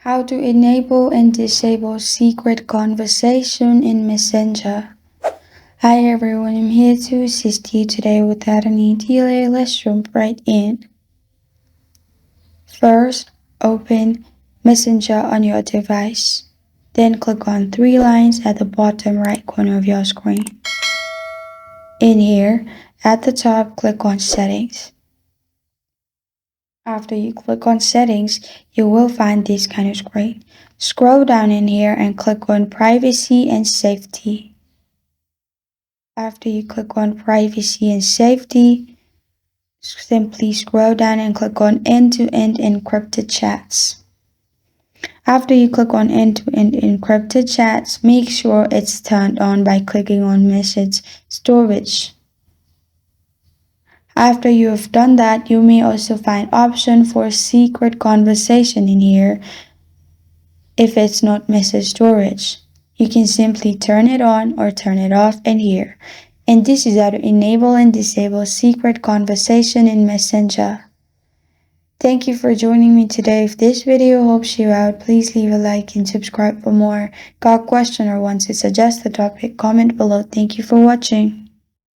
How to enable and disable secret conversation in Messenger. Hi everyone, I'm here to assist you today. Without any delay, let's jump right in. First, open Messenger on your device. Then click on three lines at the bottom right corner of your screen. In here, at the top, click on Settings. After you click on Settings, you will find this kind of screen. Scroll down in here and click on Privacy and Safety. After you click on Privacy and Safety, simply scroll down and click on End-to-End Encrypted Chats. After you click on End-to-End Encrypted Chats, make sure it's turned on by clicking on Message Storage. After you have done that, you may also find option for secret conversation in here. If it's not message storage, you can simply turn it on or turn it off in here. And this is how to enable and disable secret conversation in Messenger. Thank you for joining me today. If this video helps you out, please leave a like and subscribe for more. Got a question or want to suggest a topic? Comment below. Thank you for watching.